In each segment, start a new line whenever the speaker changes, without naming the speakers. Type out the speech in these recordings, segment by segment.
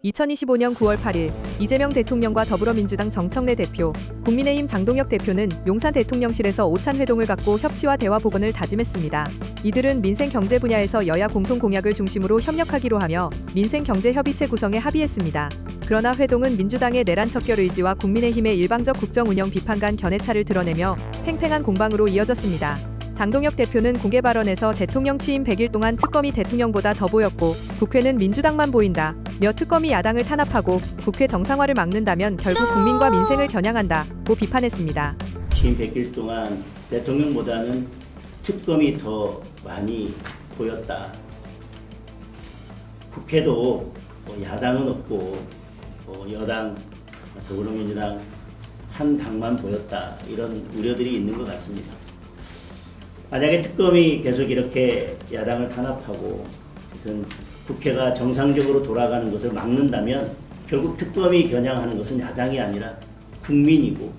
2025년 9월 8일 이재명 대통령과 더불어민주당 정청래 대표, 국민의힘 장동혁 대표는 용산 대통령실에서 오찬 회동을 갖고 협치와 대화 복원을 다짐했습니다. 이들은 민생 경제 분야에서 여야 공통 공약을 중심으로 협력하기로 하며 민생 경제 협의체 구성에 합의했습니다. 그러나 회동은 민주당의 내란 척결 의지와 국민의힘의 일방적 국정 운영 비판 간 견해차를 드러내며 팽팽한 공방으로 이어졌습니다. 장동혁 대표는 공개 발언에서 대통령 취임 100일 동안 특검이 대통령보다 더 보였고 국회는 민주당만 보인다. 며 특검이 야당을 탄압하고 국회 정상화를 막는다면 결국 국민과 민생을 겨냥한다고 비판했습니다.
취임 100일 동안 대통령보다는 특검이 더 많이 보였다. 국회도 야당은 없고 여당, 더불어민주당 한 당만 보였다. 이런 우려들이 있는 것 같습니다. 만약에 특검이 계속 이렇게 야당을 탄압하고 국회가 정상적으로 돌아가는 것을 막는다면 결국 특검이 겨냥하는 것은 야당이 아니라 국민이고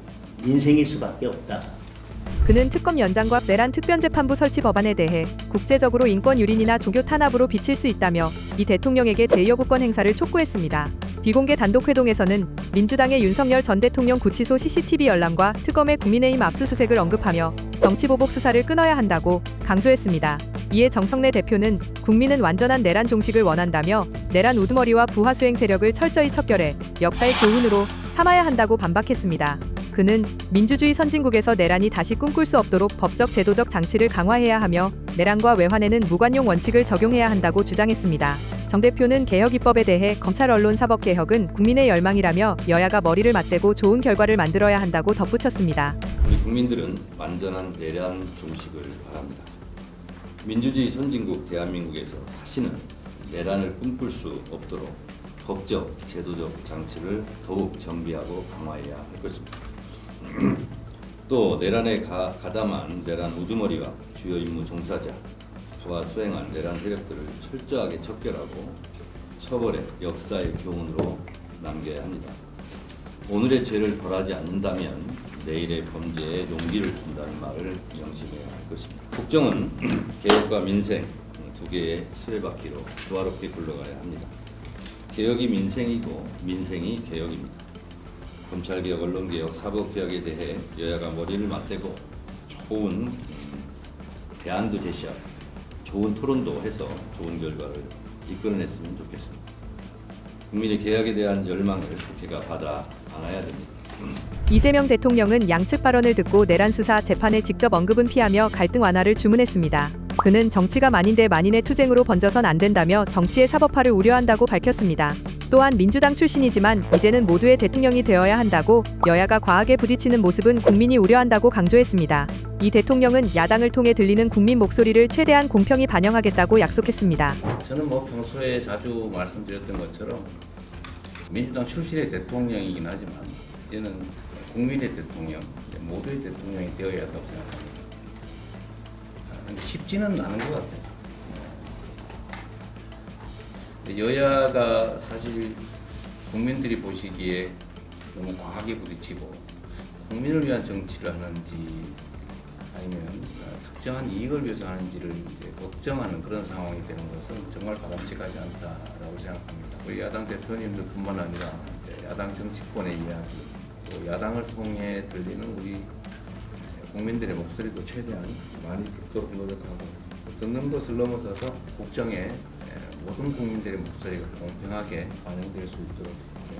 민생일 수밖에 없다.
그는 특검 연장과 내란 특별재판부 설치 법안에 대해 국제적으로 인권 유린이나 종교 탄압으로 비칠 수 있다며 이 대통령에게 제2여구권 행사를 촉구했습니다. 비공개 단독 회동에서는 민주당의 윤석열 전 대통령 구치소 CCTV 열람과 특검의 국민의힘 압수수색을 언급하며 정치보복 수사를 끊어야 한다고 강조했습니다. 이에 정청래 대표는 국민은 완전한 내란 종식을 원한다며 내란 우두머리와 부하 수행 세력을 철저히 척결해 역사의 교훈으로 삼아야 한다고 반박했습니다. 그는 민주주의 선진국에서 내란이 다시 꿈꿀 수 없도록 법적 제도적 장치를 강화해야 하며 내란과 외환에는 무관용 원칙을 적용해야 한다고 주장했습니다. 정 대표는 개혁입법에 대해 검찰 언론 사법 개혁은 국민의 열망이라며 여야가 머리를 맞대고 좋은 결과를 만들어야 한다고 덧붙였습니다.
우리 국민들은 완전한 내란 종식을 바랍니다. 민주주의 선진국 대한민국에서 다시는 내란을 꿈꿀 수 없도록 법적, 제도적 장치를 더욱 정비하고 강화해야 할 것입니다. 또 내란에 가담한 내란 우두머리와 주요 임무 종사자, 와 수행한 내란 세력들을 철저하게 척결하고 처벌해 역사의 교훈으로 남겨야 합니다. 오늘의 죄를 벌하지 않는다면 내일의 범죄에 용기를 준다는 말을 명심해야 할 것입니다. 국정은 개혁과 민생 두 개의 수레바퀴로 조화롭게 굴러가야 합니다. 개혁이 민생이고 민생이 개혁입니다. 검찰개혁, 언론개혁, 사법개혁에 대해 여야가 머리를 맞대고 좋은 대안도 제시하고 좋은 토론도 해서 좋은 결과를 이끌어냈으면 좋겠습니다. 국민의 개혁에 대한 열망을 국회가 받아 안아야 됩니다.
이재명 대통령은 양측 발언을 듣고 내란 수사 재판의 직접 언급은 피하며 갈등 완화를 주문했습니다. 그는 정치가 만인 대 만인의 투쟁으로 번져선 안 된다며 정치의 사법화를 우려한다고 밝혔습니다. 또한 민주당 출신이지만 이제는 모두의 대통령이 되어야 한다고 여야가 과하게 부딪히는 모습은 국민이 우려한다고 강조했습니다. 이 대통령은 야당을 통해 들리는 국민 목소리를 최대한 공평히 반영하겠다고 약속했습니다.
저는 평소에 자주 말씀드렸던 것처럼 민주당 출신의 대통령이긴 하지만 이제는 국민의 대통령, 모두의 대통령이 되어야 한다고 생각합니다. 근데 쉽지는 않은 것 같아요. 여야가 사실 국민들이 보시기에 너무 과하게 부딪히고 국민을 위한 정치를 하는지 아니면 특정한 이익을 위해서 하는지를 이제 걱정하는 그런 상황이 되는 것은 정말 바람직하지 않다라고 생각합니다. 우리 야당 대표님들뿐만 아니라 야당 정치권의 이야기, 또 야당을 통해 들리는 우리 국민들의 목소리도 최대한 많이 듣도록 노력하고 듣는 것을 넘어서서 국정에 모든 국민들의 목소리가 공평하게 반영될 수 있도록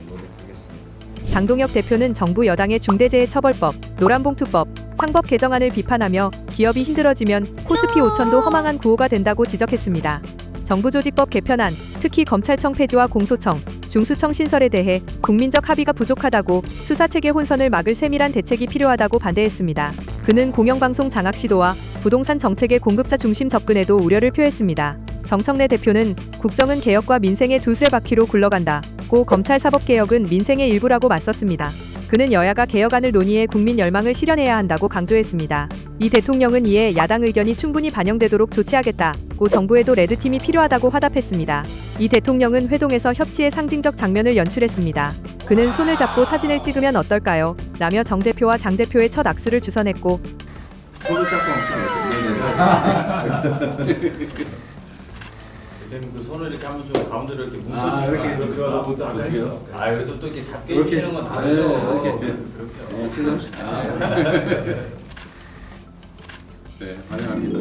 노력하겠습니다.
장동혁 대표는 정부 여당의 중대재해처벌법, 노란봉투법, 상법 개정안을 비판하며 기업이 힘들어지면 코스피 5천도 허망한 구호가 된다고 지적했습니다. 정부조직법 개편안, 특히 검찰청 폐지와 공소청, 중수청 신설에 대해 국민적 합의가 부족하다고 수사체계 혼선을 막을 세밀한 대책이 필요하다고 반대했습니다. 그는 공영방송 장악 시도와 부동산 정책의 공급자 중심 접근에도 우려를 표했습니다. 정청래 대표는 국정은 개혁과 민생의 두 수레바퀴로 굴러간다고 검찰 사법개혁은 민생의 일부라고 맞섰습니다. 그는 여야가 개혁안을 논의해 국민 열망을 실현해야 한다고 강조했습니다. 이 대통령은 이에 야당 의견이 충분히 반영되도록 조치하겠다고 정부에도 레드팀이 필요하다고 화답했습니다. 이 대통령은 회동에서 협치의 상징적 장면을 연출했습니다. 그는 손을 잡고 사진을 찍으면 어떨까요? 라며 정 대표와 장 대표의 첫 악수를 주선했고
손을 잡고
그때는 그 손을 이렇게 한번 좀 가운데로 이렇게
아,
문서주니까
이렇게
그렇게 하고
또
아까
어떻게요?
했어. 아 그래도 또 이렇게 잡게
이렇게.
해주시는 건
네,
다르죠.
이렇게.
그렇게.
지금 네, 환영합니다.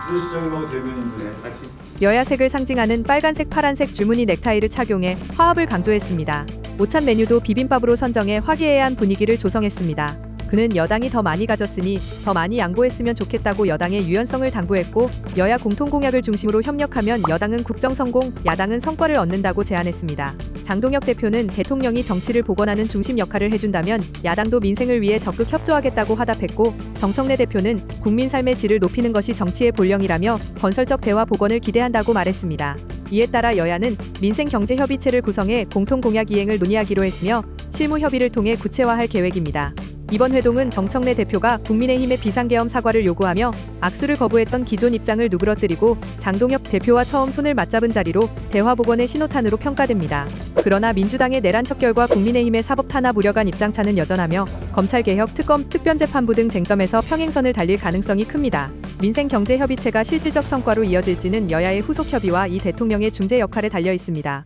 비서실장님하고 대변인들.
네, 같이.
여야색을 상징하는 빨간색, 파란색 줄무늬 넥타이를 착용해 화합을 강조했습니다. 오찬 메뉴도 비빔밥으로 선정해 화기애애한 분위기를 조성했습니다. 그는 여당이 더 많이 가졌으니 더 많이 양보했으면 좋겠다고 여당의 유연성을 당부했고 여야 공통 공약을 중심으로 협력하면 여당은 국정 성공, 야당은 성과를 얻는다고 제안했습니다. 장동혁 대표는 대통령이 정치를 복원하는 중심 역할을 해준다면 야당도 민생을 위해 적극 협조하겠다고 화답했고 정청래 대표는 국민 삶의 질을 높이는 것이 정치의 본령이라며 건설적 대화 복원을 기대한다고 말했습니다. 이에 따라 여야는 민생경제협의체를 구성해 공통 공약 이행을 논의하기로 했으며 실무 협의를 통해 구체화할 계획입니다. 이번 회동은 정청래 대표가 국민의힘의 비상계엄 사과를 요구하며 악수를 거부했던 기존 입장을 누그러뜨리고 장동혁 대표와 처음 손을 맞잡은 자리로 대화 복원의 신호탄으로 평가됩니다. 그러나 민주당의 내란 척결과 국민의힘의 사법 탄압 우려간 입장차는 여전하며 검찰개혁, 특검, 특별재판부 등 쟁점에서 평행선을 달릴 가능성이 큽니다. 민생경제협의체가 실질적 성과로 이어질지는 여야의 후속 협의와 이 대통령의 중재 역할에 달려 있습니다.